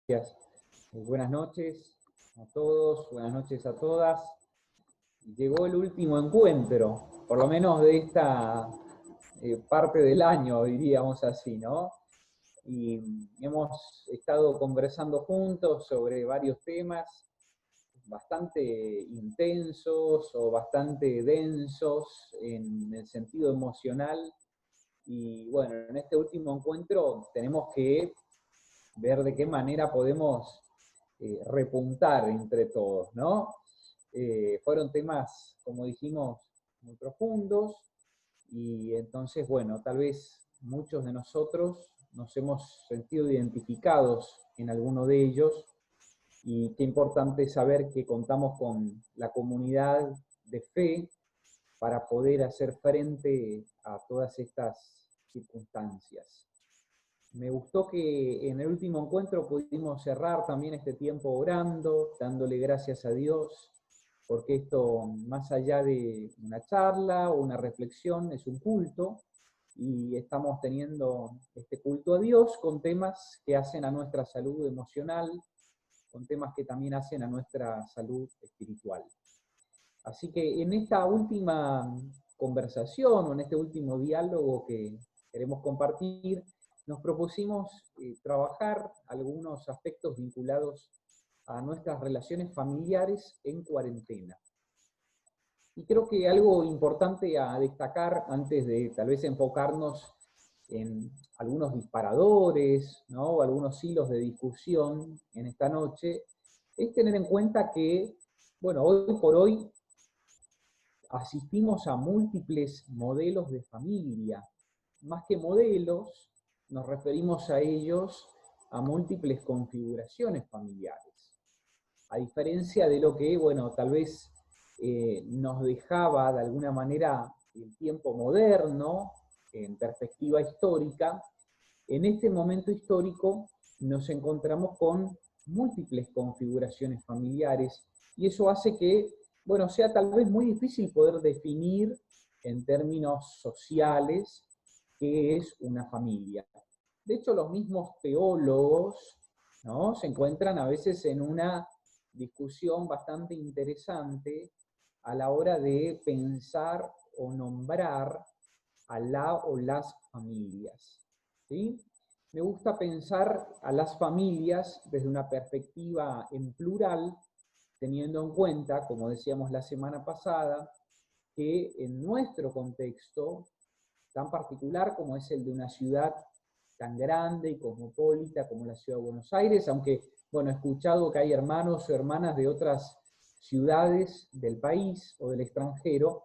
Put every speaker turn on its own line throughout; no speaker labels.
Gracias. Buenas noches a todos, buenas noches a todas. Llegó el último encuentro, por lo menos de esta parte del año, diríamos así, ¿no? Y hemos estado conversando juntos sobre varios temas bastante intensos o bastante densos en el sentido emocional. Y bueno, en este último encuentro tenemos que ver de qué manera podemos repuntar entre todos, ¿no? Fueron temas, como dijimos, muy profundos y entonces, bueno, tal vez muchos de nosotros nos hemos sentido identificados en alguno de ellos y qué importante saber que contamos con la comunidad de fe para poder hacer frente a todas estas circunstancias. Me gustó que en el último encuentro pudimos cerrar también este tiempo orando, dándole gracias a Dios, porque esto, más allá de una charla o una reflexión, es un culto, y estamos teniendo este culto a Dios con temas que hacen a nuestra salud emocional, con temas que también hacen a nuestra salud espiritual. Así que en esta última conversación o en este último diálogo que queremos compartir, nos propusimos trabajar algunos aspectos vinculados a nuestras relaciones familiares en cuarentena. Y creo que algo importante a destacar antes de tal vez enfocarnos en algunos disparadores, ¿no? O algunos hilos de discusión en esta noche, es tener en cuenta que, bueno, hoy por hoy asistimos a múltiples modelos de familia. Más que modelos, nos referimos a ellos a múltiples configuraciones familiares. A diferencia de lo que, bueno, tal vez nos dejaba de alguna manera el tiempo moderno, en perspectiva histórica, en este momento histórico nos encontramos con múltiples configuraciones familiares y eso hace que, bueno, sea tal vez muy difícil poder definir en términos sociales qué es una familia. De hecho, los mismos teólogos, ¿no?, se encuentran a veces en una discusión bastante interesante a la hora de pensar o nombrar a la o las familias. ¿Sí? Me gusta pensar a las familias desde una perspectiva en plural, teniendo en cuenta, como decíamos la semana pasada, que en nuestro contexto tan particular como es el de una ciudad tan grande y cosmopolita como la ciudad de Buenos Aires, aunque, bueno, he escuchado que hay hermanos o hermanas de otras ciudades del país o del extranjero,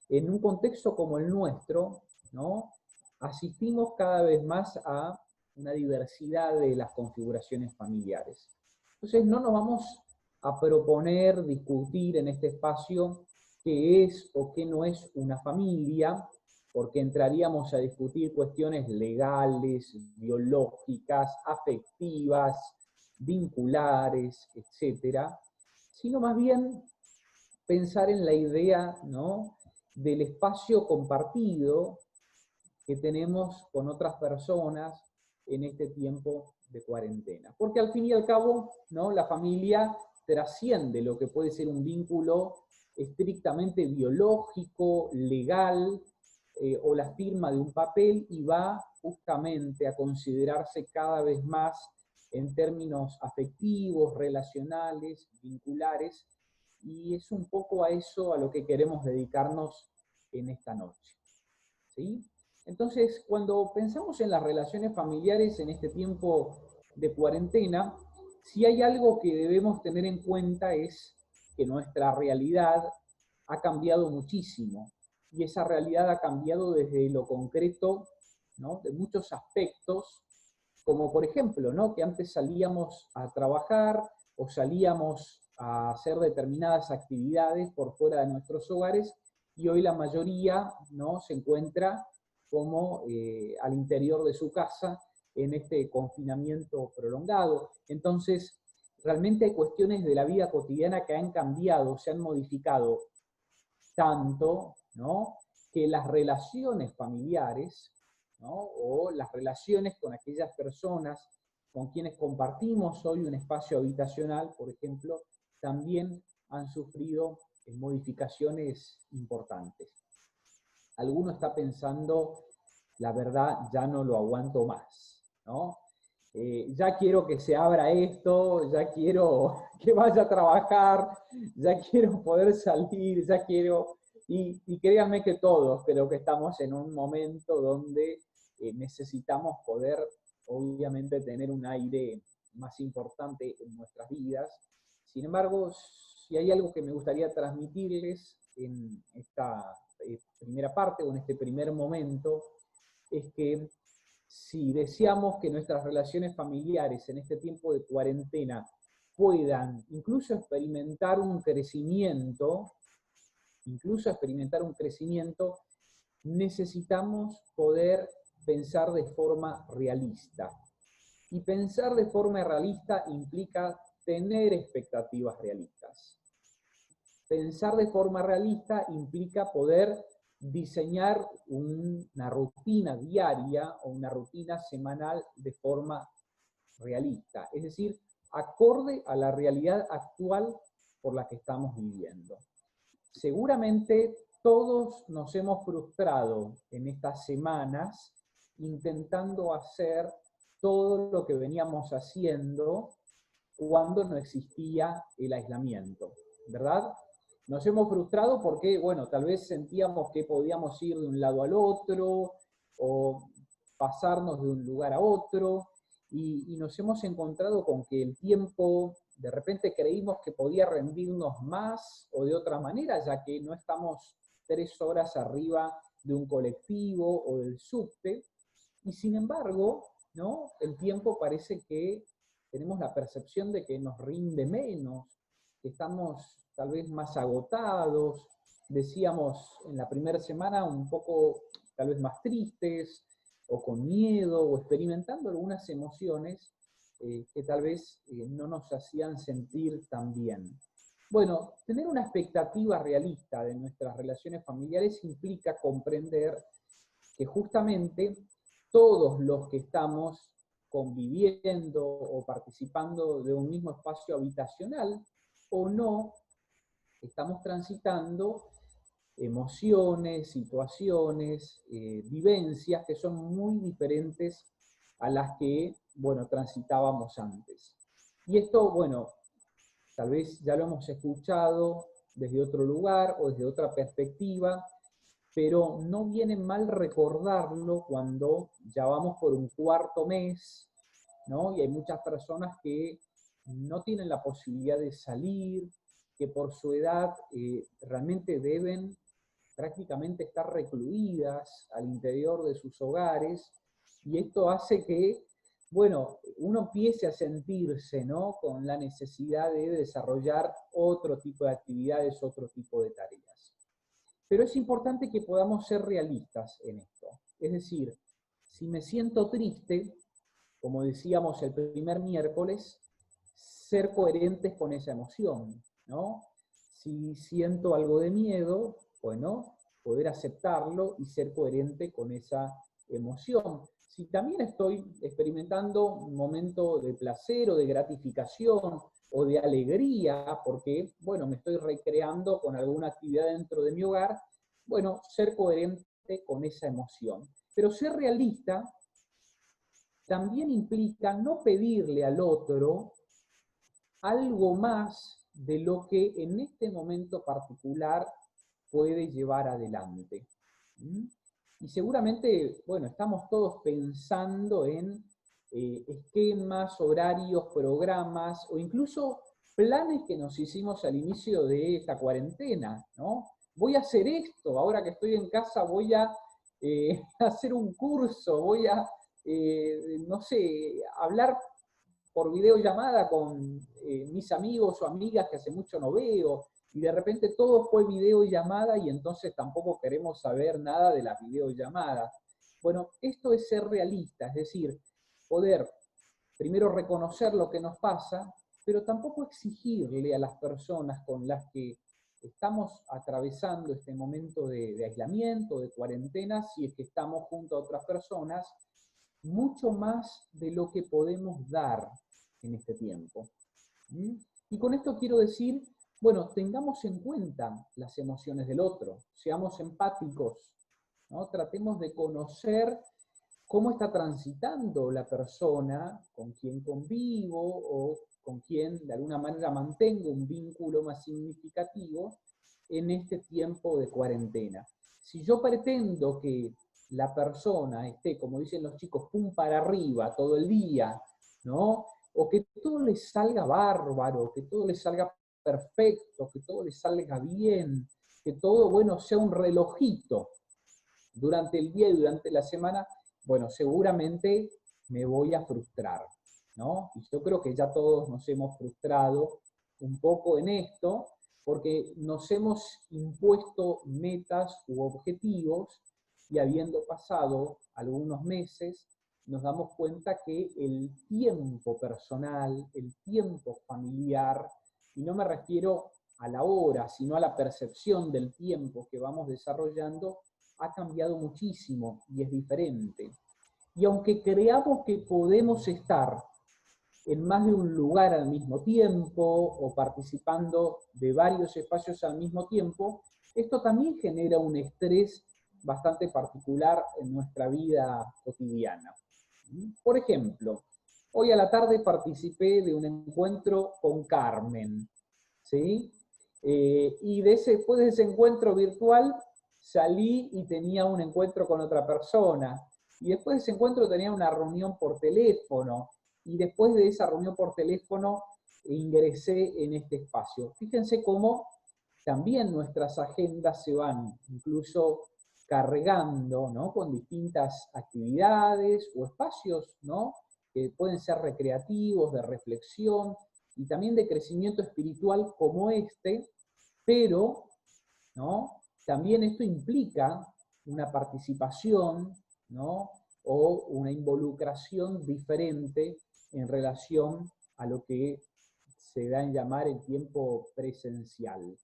en un contexto como el nuestro, ¿no?, asistimos cada vez más a una diversidad de las configuraciones familiares. Entonces no nos vamos a proponer discutir en este espacio qué es o qué no es una familia, porque entraríamos a discutir cuestiones legales, biológicas, afectivas, vinculares, etcétera, sino más bien pensar en la idea, ¿no?, del espacio compartido que tenemos con otras personas en este tiempo de cuarentena. Porque al fin y al cabo, ¿no?, la familia trasciende lo que puede ser un vínculo estrictamente biológico, legal, o la firma de un papel, y va justamente a considerarse cada vez más en términos afectivos, relacionales, vinculares, y es un poco a eso a lo que queremos dedicarnos en esta noche. ¿Sí? Entonces, cuando pensamos en las relaciones familiares en este tiempo de cuarentena, si hay algo que debemos tener en cuenta es que nuestra realidad ha cambiado muchísimo, y esa realidad ha cambiado desde lo concreto, ¿no?, de muchos aspectos, como por ejemplo, ¿no?, que antes salíamos a trabajar o salíamos a hacer determinadas actividades por fuera de nuestros hogares, y hoy la mayoría, ¿no?, se encuentra como al interior de su casa en este confinamiento prolongado. Entonces, realmente hay cuestiones de la vida cotidiana que han cambiado, se han modificado tanto, ¿no?, que las relaciones familiares, ¿no?, o las relaciones con aquellas personas con quienes compartimos hoy un espacio habitacional, por ejemplo, también han sufrido modificaciones importantes. Alguno está pensando, la verdad, ya no lo aguanto más, ¿no? Ya quiero que se abra esto, ya quiero que vaya a trabajar, ya quiero poder salir, ya quiero... Y créanme que todos creo que estamos en un momento donde necesitamos poder, obviamente, tener un aire más importante en nuestras vidas. Sin embargo, si hay algo que me gustaría transmitirles en esta primera parte o en este primer momento, es que si deseamos que nuestras relaciones familiares en este tiempo de cuarentena puedan incluso experimentar un crecimiento, necesitamos poder pensar de forma realista. Y pensar de forma realista implica tener expectativas realistas. Pensar de forma realista implica poder diseñar una rutina diaria o una rutina semanal de forma realista, es decir, acorde a la realidad actual por la que estamos viviendo. Seguramente todos nos hemos frustrado en estas semanas intentando hacer todo lo que veníamos haciendo cuando no existía el aislamiento, ¿verdad? Nos hemos frustrado porque, bueno, tal vez sentíamos que podíamos ir de un lado al otro o pasarnos de un lugar a otro y nos hemos encontrado con que el tiempo, de repente creímos que podía rendirnos más o de otra manera, ya que no estamos 3 horas arriba de un colectivo o del subte, y sin embargo, ¿no? El tiempo parece que tenemos la percepción de que nos rinde menos, que estamos tal vez más agotados, decíamos en la primera semana un poco tal vez más tristes, o con miedo, o experimentando algunas emociones que tal vez no nos hacían sentir tan bien. Bueno, tener una expectativa realista de nuestras relaciones familiares implica comprender que justamente todos los que estamos conviviendo o participando de un mismo espacio habitacional o no, estamos transitando emociones, situaciones, vivencias que son muy diferentes a las que, bueno, transitábamos antes. Y esto, bueno, tal vez ya lo hemos escuchado desde otro lugar o desde otra perspectiva, pero no viene mal recordarlo cuando ya vamos por un cuarto mes, ¿no? Y hay muchas personas que no tienen la posibilidad de salir, que por su edad realmente deben prácticamente estar recluidas al interior de sus hogares, y esto hace que, bueno, uno empiece a sentirse, ¿no?, con la necesidad de desarrollar otro tipo de actividades, otro tipo de tareas. Pero es importante que podamos ser realistas en esto. Es decir, si me siento triste, como decíamos el primer miércoles, ser coherentes con esa emoción, ¿no? Si siento algo de miedo, bueno, poder aceptarlo y ser coherente con esa emoción. Si también estoy experimentando un momento de placer o de gratificación o de alegría, porque, bueno, me estoy recreando con alguna actividad dentro de mi hogar, bueno, ser coherente con esa emoción. Pero ser realista también implica no pedirle al otro algo más de lo que en este momento particular puede llevar adelante. Y seguramente, bueno, estamos todos pensando en esquemas, horarios, programas o incluso planes que nos hicimos al inicio de esta cuarentena, ¿no? Voy a hacer esto, ahora que estoy en casa voy a hacer un curso, voy a, no sé, hablar por videollamada con mis amigos o amigas que hace mucho no veo, y de repente todo fue videollamada y entonces tampoco queremos saber nada de las videollamadas. Bueno, esto es ser realista, es decir, poder primero reconocer lo que nos pasa, pero tampoco exigirle a las personas con las que estamos atravesando este momento de aislamiento, de cuarentena, si es que estamos junto a otras personas, mucho más de lo que podemos dar en este tiempo. ¿Mm? Y con esto quiero decir, bueno, tengamos en cuenta las emociones del otro, seamos empáticos, ¿no? Tratemos de conocer cómo está transitando la persona con quien convivo o con quien de alguna manera mantengo un vínculo más significativo en este tiempo de cuarentena. Si yo pretendo que la persona esté, como dicen los chicos, pum para arriba todo el día, ¿no? O que todo le salga bárbaro, que todo le salga perfecto, que todo le salga bien, que todo, bueno, sea un relojito durante el día y durante la semana, bueno, seguramente me voy a frustrar, ¿no? Y yo creo que ya todos nos hemos frustrado un poco en esto, porque nos hemos impuesto metas u objetivos y habiendo pasado algunos meses, nos damos cuenta que el tiempo personal, el tiempo familiar, y no me refiero a la hora, sino a la percepción del tiempo que vamos desarrollando, ha cambiado muchísimo y es diferente. Y aunque creamos que podemos estar en más de un lugar al mismo tiempo o participando de varios espacios al mismo tiempo, esto también genera un estrés bastante particular en nuestra vida cotidiana. Por ejemplo, hoy a la tarde participé de un encuentro con Carmen, ¿sí? Y después de ese encuentro virtual salí y tenía un encuentro con otra persona. Y después de ese encuentro tenía una reunión por teléfono. Y después de esa reunión por teléfono ingresé en este espacio. Fíjense cómo también nuestras agendas se van incluso cargando, ¿no? Con distintas actividades o espacios, ¿no? Que pueden ser recreativos, de reflexión y también de crecimiento espiritual como este, pero, ¿no? También esto implica una participación, ¿no? O una involucración diferente en relación a lo que se da en llamar el tiempo presencial.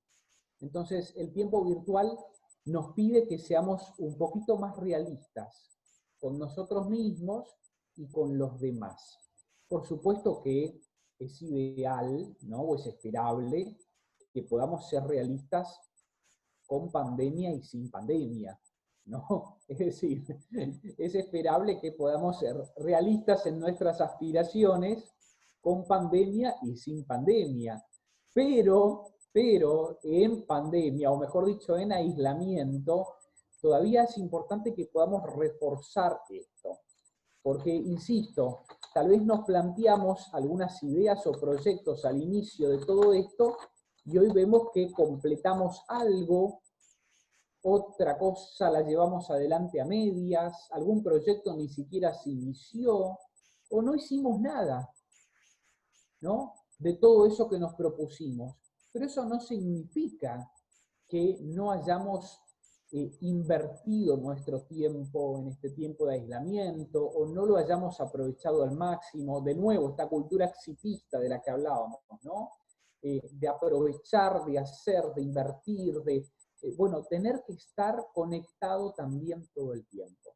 Entonces, el tiempo virtual nos pide que seamos un poquito más realistas con nosotros mismos y con los demás. Por supuesto que es ideal, ¿no? O es esperable que podamos ser realistas con pandemia y sin pandemia, ¿no? Es decir, es esperable que podamos ser realistas en nuestras aspiraciones con pandemia y sin pandemia. Pero en pandemia, o mejor dicho, en aislamiento, todavía es importante que podamos reforzar esto. Porque, insisto, tal vez nos planteamos algunas ideas o proyectos al inicio de todo esto y hoy vemos que completamos algo, otra cosa la llevamos adelante a medias, algún proyecto ni siquiera se inició o no hicimos nada, ¿no? De todo eso que nos propusimos. Pero eso no significa que no hayamos invertido nuestro tiempo en este tiempo de aislamiento o no lo hayamos aprovechado al máximo. De nuevo, esta cultura exitista de la que hablábamos, ¿no? De aprovechar, de hacer, de invertir, bueno, tener que estar conectado también todo el tiempo.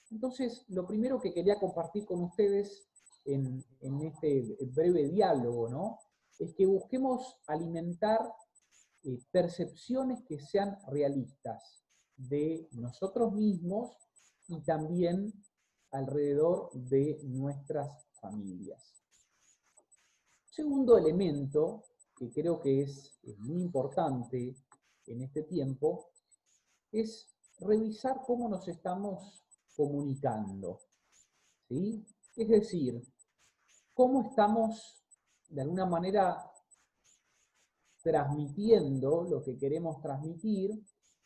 Entonces, lo primero que quería compartir con ustedes en este breve diálogo, ¿no? Es que busquemos alimentar percepciones que sean realistas de nosotros mismos y también alrededor de nuestras familias. Segundo elemento, que creo que es muy importante en este tiempo, es revisar cómo nos estamos comunicando, ¿sí? Es decir, cómo estamos de alguna manera transmitiendo lo que queremos transmitir,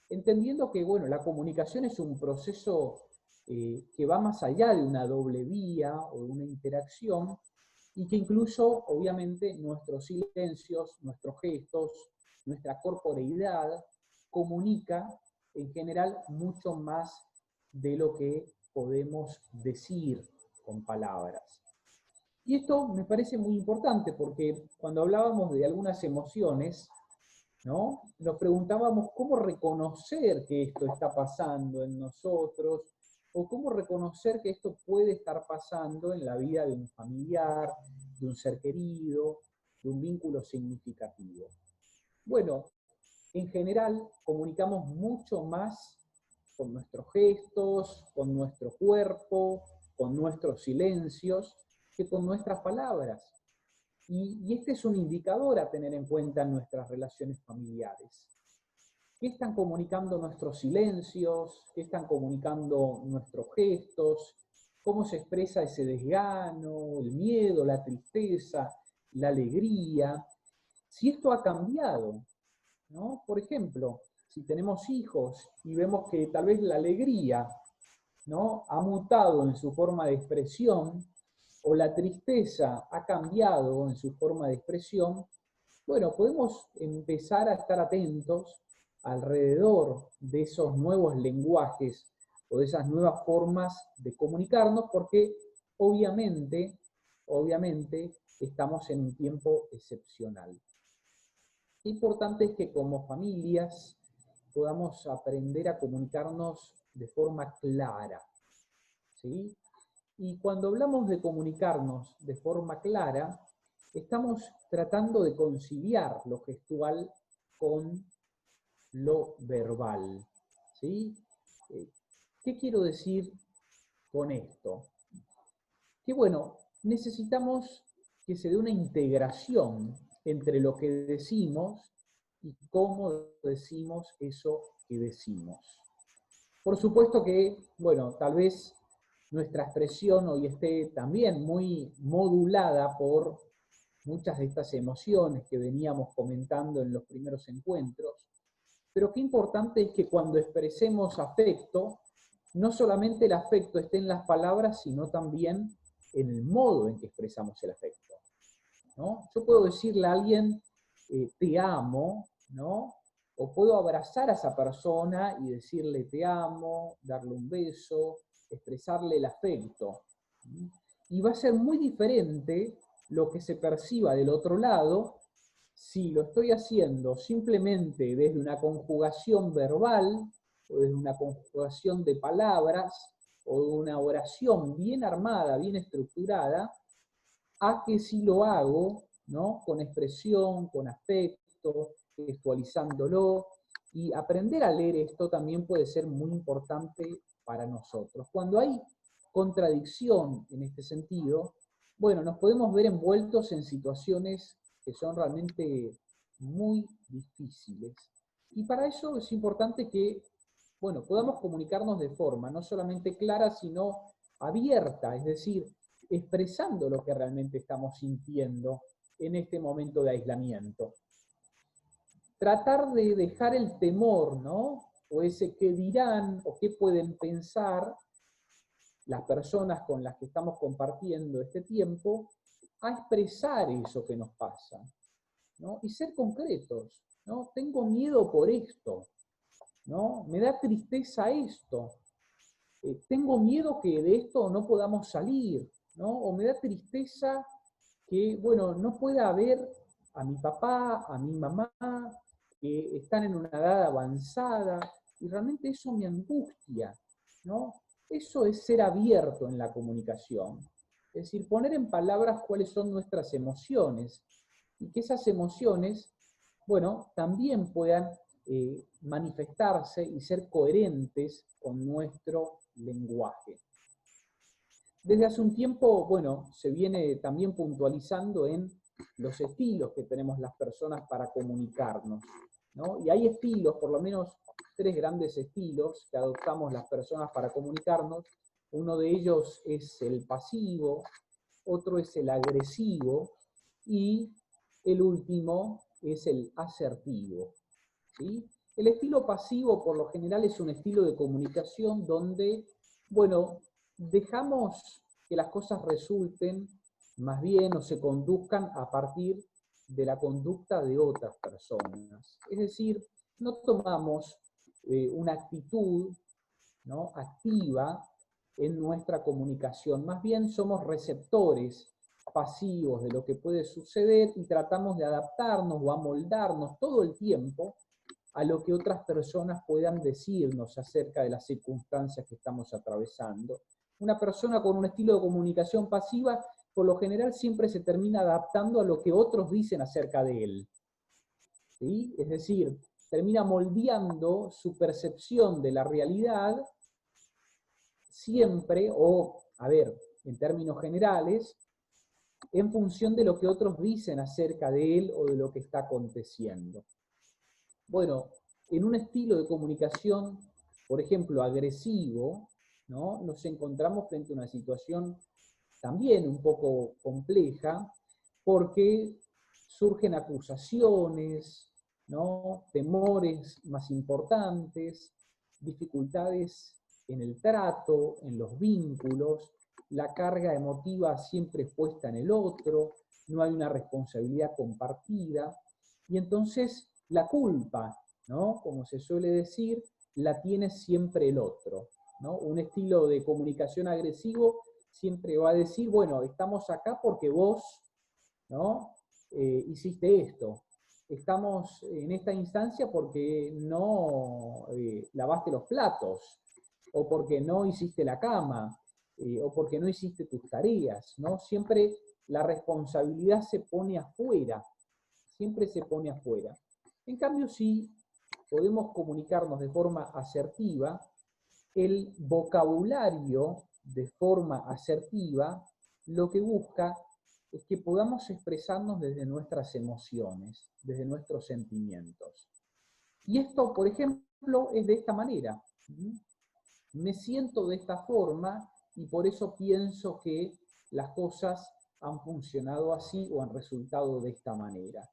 entendiendo que, bueno, la comunicación es un proceso que va más allá de una doble vía o de una interacción, y que incluso, obviamente, nuestros silencios, nuestros gestos, nuestra corporeidad comunica en general mucho más de lo que podemos decir con palabras. Y esto me parece muy importante porque cuando hablábamos de algunas emociones, ¿no? Nos preguntábamos cómo reconocer que esto está pasando en nosotros, o cómo reconocer que esto puede estar pasando en la vida de un familiar, de un ser querido, de un vínculo significativo. Bueno, en general comunicamos mucho más con nuestros gestos, con nuestro cuerpo, con nuestros silencios, que con nuestras palabras. Y este es un indicador a tener en cuenta en nuestras relaciones familiares. ¿Qué están comunicando nuestros silencios? ¿Qué están comunicando nuestros gestos? ¿Cómo se expresa ese desgano, el miedo, la tristeza, la alegría? Si esto ha cambiado, ¿no? Por ejemplo, si tenemos hijos y vemos que tal vez la alegría, ¿no?, ha mutado en su forma de expresión, o la tristeza ha cambiado en su forma de expresión, bueno, podemos empezar a estar atentos alrededor de esos nuevos lenguajes o de esas nuevas formas de comunicarnos, porque obviamente estamos en un tiempo excepcional. Importante es que como familias podamos aprender a comunicarnos de forma clara, ¿sí? Y cuando hablamos de comunicarnos de forma clara, estamos tratando de conciliar lo gestual con lo verbal, ¿sí? ¿Qué quiero decir con esto? Que bueno, necesitamos que se dé una integración entre lo que decimos y cómo decimos eso que decimos. Por supuesto que, bueno, tal vez nuestra expresión hoy esté también muy modulada por muchas de estas emociones que veníamos comentando en los primeros encuentros, pero qué importante es que cuando expresemos afecto, no solamente el afecto esté en las palabras, sino también en el modo en que expresamos el afecto, ¿no? Yo puedo decirle a alguien, te amo, ¿no? O puedo abrazar a esa persona y decirle te amo, darle un beso, expresarle el afecto. Y va a ser muy diferente lo que se perciba del otro lado si lo estoy haciendo simplemente desde una conjugación verbal, o desde una conjugación de palabras, o de una oración bien armada, bien estructurada, a que si lo hago, ¿no?, con expresión, con afecto, gestualizándolo, y aprender a leer esto también puede ser muy importante para nosotros. Cuando hay contradicción en este sentido, bueno, nos podemos ver envueltos en situaciones que son realmente muy difíciles. Y para eso es importante que, bueno, podamos comunicarnos de forma no solamente clara, sino abierta, es decir, expresando lo que realmente estamos sintiendo en este momento de aislamiento. Tratar de dejar el temor, ¿no?, o ese qué dirán o qué pueden pensar las personas con las que estamos compartiendo este tiempo, a expresar eso que nos pasa, ¿no? Y ser concretos, ¿no? Tengo miedo por esto, ¿no? Me da tristeza esto, tengo miedo que de esto no podamos salir, ¿no? O me da tristeza que, bueno, no pueda ver a mi papá, a mi mamá, que están en una edad avanzada, y realmente eso me angustia, ¿no? Eso es ser abierto en la comunicación. Es decir, poner en palabras cuáles son nuestras emociones, y que esas emociones, bueno, también puedan manifestarse y ser coherentes con nuestro lenguaje. Desde hace un tiempo, bueno, se viene también puntualizando en los estilos que tenemos las personas para comunicarnos, ¿no? Y hay estilos, por lo menos 3 grandes estilos que adoptamos las personas para comunicarnos. Uno de ellos es el pasivo, otro es el agresivo y el último es el asertivo, ¿sí? El estilo pasivo por lo general es un estilo de comunicación donde, bueno, dejamos que las cosas resulten más bien o se conduzcan a partir de la conducta de otras personas. Es decir, no tomamos una actitud, ¿no?, activa en nuestra comunicación, más bien somos receptores pasivos de lo que puede suceder y tratamos de adaptarnos o amoldarnos todo el tiempo a lo que otras personas puedan decirnos acerca de las circunstancias que estamos atravesando. Una persona con un estilo de comunicación pasiva, por lo general, siempre se termina adaptando a lo que otros dicen acerca de él. ¿Sí? Es decir, termina moldeando su percepción de la realidad siempre, o, a ver, en términos generales, en función de lo que otros dicen acerca de él o de lo que está aconteciendo. Bueno, en un estilo de comunicación, por ejemplo, agresivo, ¿no? Nos encontramos frente a una situación también un poco compleja, porque surgen acusaciones, ¿no? Temores más importantes, dificultades en el trato, en los vínculos, la carga emotiva siempre puesta en el otro, no hay una responsabilidad compartida, y entonces la culpa, ¿no? Como se suele decir, la tiene siempre el otro, ¿no? Un estilo de comunicación agresivo siempre va a decir, bueno, estamos acá porque vos, ¿no? Hiciste esto. Estamos en esta instancia porque no lavaste los platos, o porque no hiciste la cama, o porque no hiciste tus tareas, ¿no? Siempre la responsabilidad se pone afuera, siempre se pone afuera. En cambio, si podemos comunicarnos de forma asertiva, el vocabulario de forma asertiva lo que busca es que podamos expresarnos desde nuestras emociones, desde nuestros sentimientos. Y esto, por ejemplo, es de esta manera. Me siento de esta forma y por eso pienso que las cosas han funcionado así o han resultado de esta manera.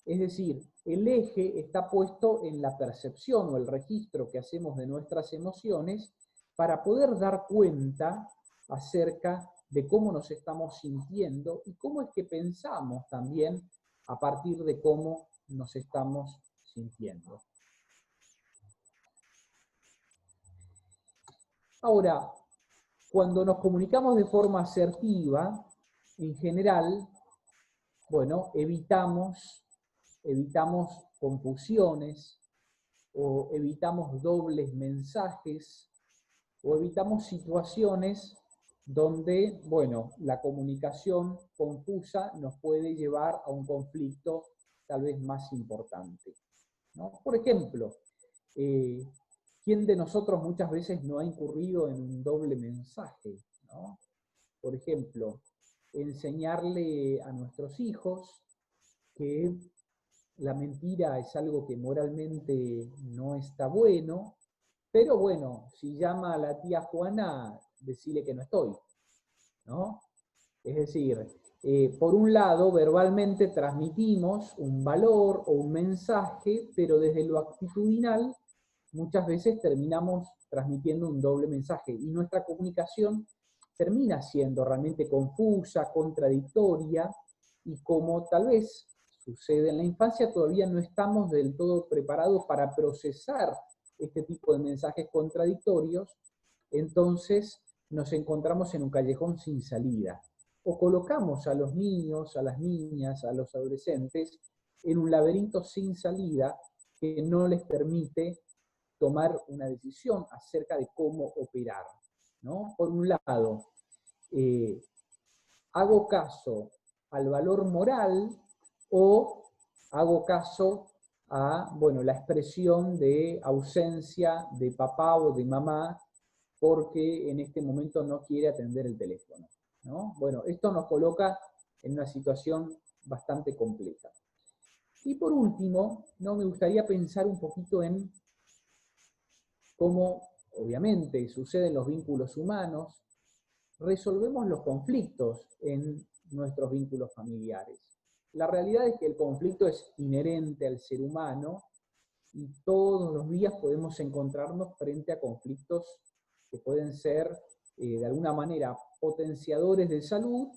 Es decir, el eje está puesto en la percepción o el registro que hacemos de nuestras emociones para poder dar cuenta acerca de cómo nos estamos sintiendo y cómo es que pensamos también a partir de cómo nos estamos sintiendo. Ahora, cuando nos comunicamos de forma asertiva, en general, bueno, evitamos confusiones, o evitamos dobles mensajes, o evitamos situaciones donde, bueno, la comunicación confusa nos puede llevar a un conflicto tal vez más importante, ¿no? Por ejemplo, ¿quién de nosotros muchas veces no ha incurrido en un doble mensaje, ¿no? Por ejemplo, enseñarle a nuestros hijos que la mentira es algo que moralmente no está bueno, pero bueno, si llama a la tía Juana, decirle que no estoy, ¿no? Es decir, por un lado, verbalmente transmitimos un valor o un mensaje, pero desde lo actitudinal muchas veces terminamos transmitiendo un doble mensaje y nuestra comunicación termina siendo realmente confusa, contradictoria, y como tal vez sucede en la infancia, todavía no estamos del todo preparados para procesar este tipo de mensajes contradictorios, entonces nos encontramos en un callejón sin salida. O colocamos a los niños, a las niñas, a los adolescentes en un laberinto sin salida que no les permite tomar una decisión acerca de cómo operar, ¿no? Por un lado, hago caso al valor moral o hago caso a, bueno, la expresión de ausencia de papá o de mamá porque en este momento no quiere atender el teléfono, ¿no? Bueno, esto nos coloca en una situación bastante compleja. Y por último, ¿no? Me gustaría pensar un poquito en cómo, obviamente, suceden los vínculos humanos, resolvemos los conflictos en nuestros vínculos familiares. La realidad es que el conflicto es inherente al ser humano y todos los días podemos encontrarnos frente a conflictos que pueden ser de alguna manera potenciadores de salud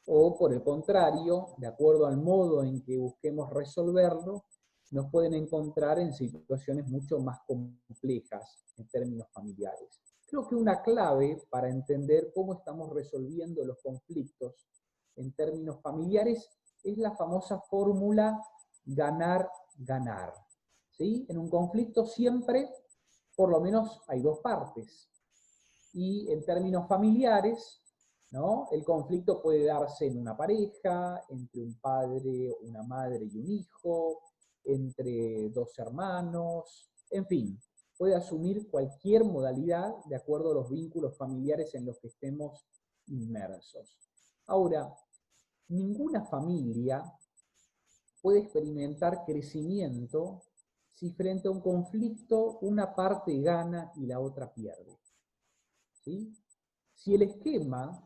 o por el contrario, de acuerdo al modo en que busquemos resolverlo, nos pueden encontrar en situaciones mucho más complejas en términos familiares. Creo que una clave para entender cómo estamos resolviendo los conflictos en términos familiares es la famosa fórmula ganar-ganar. ¿sí? En un conflicto siempre, por lo menos, hay dos partes. Y en términos familiares, ¿no? El conflicto puede darse en una pareja, entre un padre, una madre y un hijo, entre dos hermanos, en fin, puede asumir cualquier modalidad de acuerdo a los vínculos familiares en los que estemos inmersos. Ahora, ninguna familia puede experimentar crecimiento si frente a un conflicto una parte gana y la otra pierde. ¿Sí? Si el esquema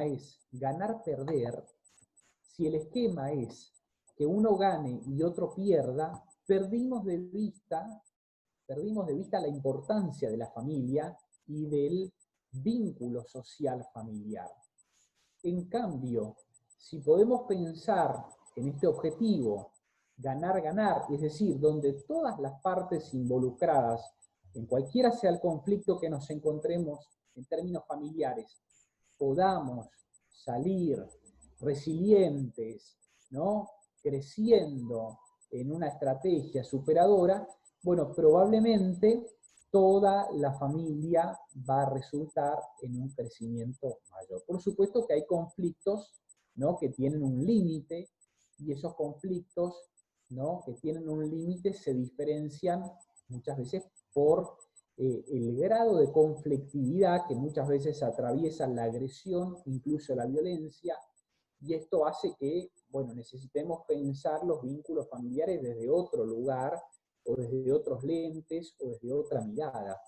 es ganar-perder, si el esquema es que uno gane y otro pierda, perdimos de vista la importancia de la familia y del vínculo social familiar. En cambio, si podemos pensar en este objetivo, ganar-ganar, es decir, donde todas las partes involucradas, en cualquiera sea el conflicto que nos encontremos en términos familiares, podamos salir resilientes, ¿no? Creciendo en una estrategia superadora, bueno, probablemente toda la familia va a resultar en un crecimiento mayor. Por supuesto que hay conflictos, ¿no? Que tienen un límite, y esos conflictos, ¿no? Que tienen un límite se diferencian muchas veces por el grado de conflictividad que muchas veces atraviesa la agresión, incluso la violencia, y esto hace que, bueno, necesitemos pensar los vínculos familiares desde otro lugar, o desde otros lentes, o desde otra mirada.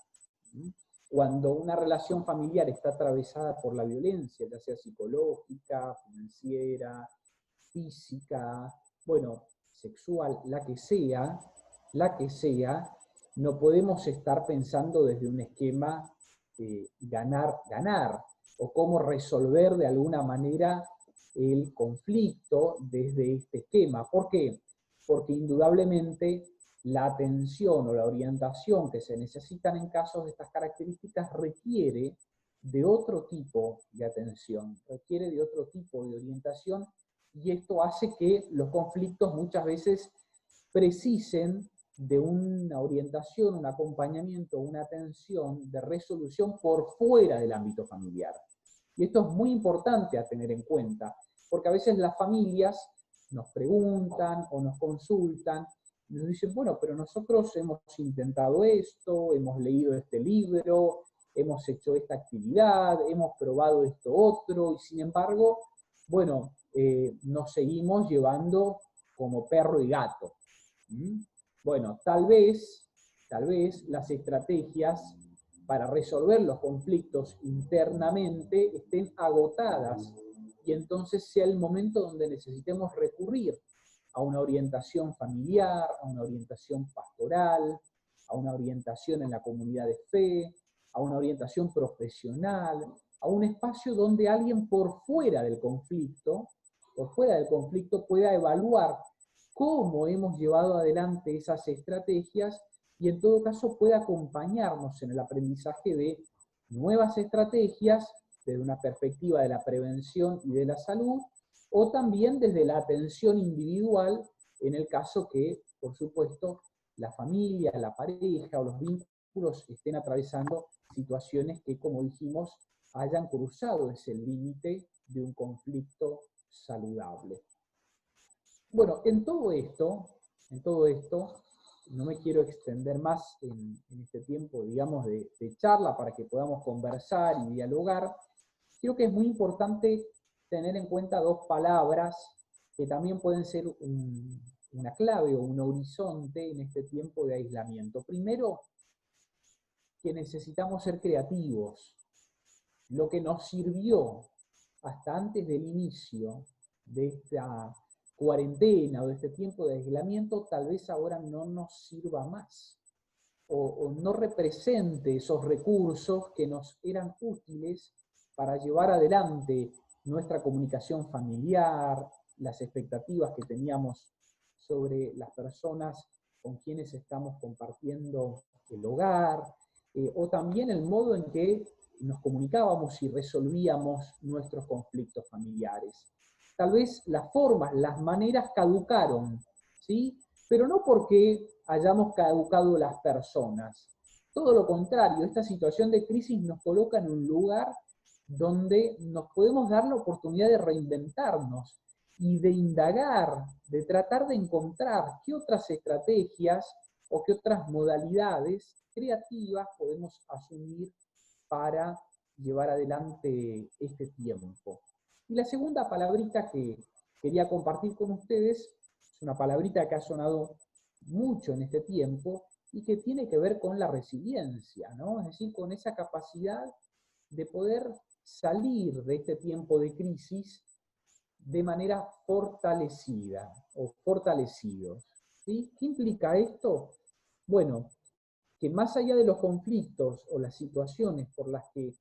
Cuando una relación familiar está atravesada por la violencia, ya sea psicológica, financiera, física, bueno, sexual, la que sea, no podemos estar pensando desde un esquema ganar-ganar, o cómo resolver de alguna manera el conflicto desde este esquema. ¿Por qué? Porque indudablemente la atención o la orientación que se necesitan en casos de estas características requiere de otro tipo de atención, requiere de otro tipo de orientación, y esto hace que los conflictos muchas veces precisen de una orientación, un acompañamiento, una atención de resolución por fuera del ámbito familiar. Y esto es muy importante a tener en cuenta, porque a veces las familias nos preguntan o nos consultan, y nos dicen, bueno, pero nosotros hemos intentado esto, hemos leído este libro, hemos hecho esta actividad, hemos probado esto otro, y sin embargo, bueno, nos seguimos llevando como perro y gato. Bueno, tal vez las estrategias para resolver los conflictos internamente estén agotadas, y entonces sea el momento donde necesitemos recurrir a una orientación familiar, a una orientación pastoral, a una orientación en la comunidad de fe, a una orientación profesional, a un espacio donde alguien por fuera del conflicto pueda evaluar cómo hemos llevado adelante esas estrategias, y en todo caso pueda acompañarnos en el aprendizaje de nuevas estrategias desde una perspectiva de la prevención y de la salud, o también desde la atención individual en el caso que, por supuesto, la familia, la pareja o los vínculos estén atravesando situaciones que, como dijimos, hayan cruzado ese límite de un conflicto saludable. Bueno, en todo esto, no me quiero extender más en este tiempo, digamos, de charla para que podamos conversar y dialogar. Creo que es muy importante tener en cuenta dos palabras que también pueden ser una clave o un horizonte en este tiempo de aislamiento. Primero, que necesitamos ser creativos. Lo que nos sirvió hasta antes del inicio de esta cuarentena o de este tiempo de aislamiento, tal vez ahora no nos sirva más, o no represente esos recursos que nos eran útiles para llevar adelante nuestra comunicación familiar, las expectativas que teníamos sobre las personas con quienes estamos compartiendo el hogar, o también el modo en que nos comunicábamos y resolvíamos nuestros conflictos familiares. Tal vez las formas, las maneras caducaron, ¿sí? pero no porque hayamos caducado las personas. Todo lo contrario, esta situación de crisis nos coloca en un lugar donde nos podemos dar la oportunidad de reinventarnos y de indagar, de tratar de encontrar qué otras estrategias o qué otras modalidades creativas podemos asumir para llevar adelante este tiempo. Y la segunda palabrita que quería compartir con ustedes es una palabrita que ha sonado mucho en este tiempo y que tiene que ver con la resiliencia, ¿no? Es decir, con esa capacidad de poder salir de este tiempo de crisis de manera fortalecida o fortalecidos. ¿Sí? ¿Qué implica esto? Bueno, que más allá de los conflictos o las situaciones por las que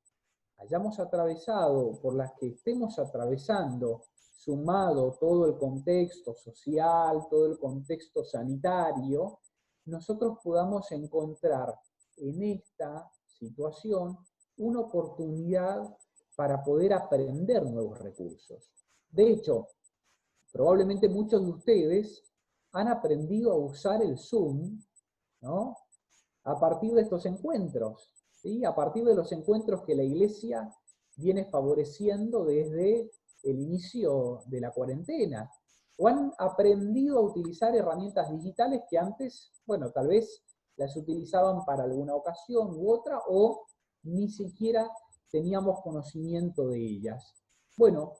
hayamos atravesado, por las que estemos atravesando, sumado todo el contexto social, todo el contexto sanitario, nosotros podamos encontrar en esta situación una oportunidad para poder aprender nuevos recursos. De hecho, probablemente muchos de ustedes han aprendido a usar el Zoom, ¿no? A partir de estos encuentros, ¿sí? A partir de los encuentros que la Iglesia viene favoreciendo desde el inicio de la cuarentena. O han aprendido a utilizar herramientas digitales que antes, bueno, tal vez las utilizaban para alguna ocasión u otra, o ni siquiera teníamos conocimiento de ellas. Bueno,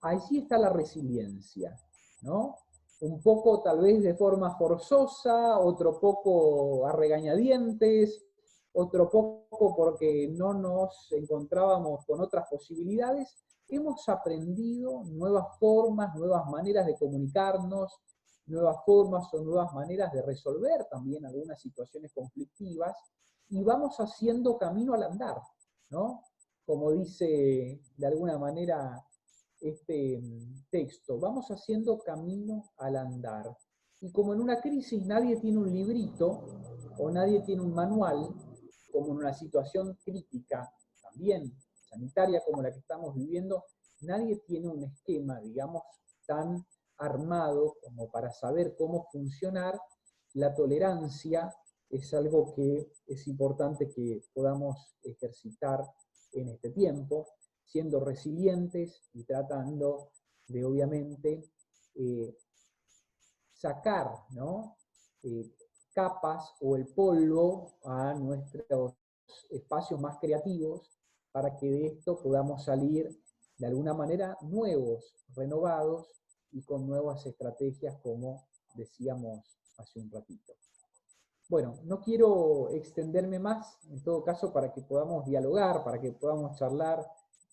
allí está la resiliencia, ¿no? Un poco tal vez de forma forzosa, otro poco a regañadientes, otro poco porque no nos encontrábamos con otras posibilidades, hemos aprendido nuevas formas, nuevas maneras de comunicarnos, nuevas formas o nuevas maneras de resolver también algunas situaciones conflictivas, y vamos haciendo camino al andar, ¿no? Como dice de alguna manera este texto, vamos haciendo camino al andar. Y como en una crisis nadie tiene un librito o nadie tiene un manual, como en una situación crítica también sanitaria como la que estamos viviendo, nadie tiene un esquema, digamos, tan armado como para saber cómo funcionar. La tolerancia es algo que es importante que podamos ejercitar en este tiempo, siendo resilientes y tratando de, obviamente, sacar, ¿no? Capas o el polvo a nuestros espacios más creativos para que de esto podamos salir de alguna manera nuevos, renovados y con nuevas estrategias, como decíamos hace un ratito. Bueno, no quiero extenderme más, en todo caso, para que podamos dialogar, para que podamos charlar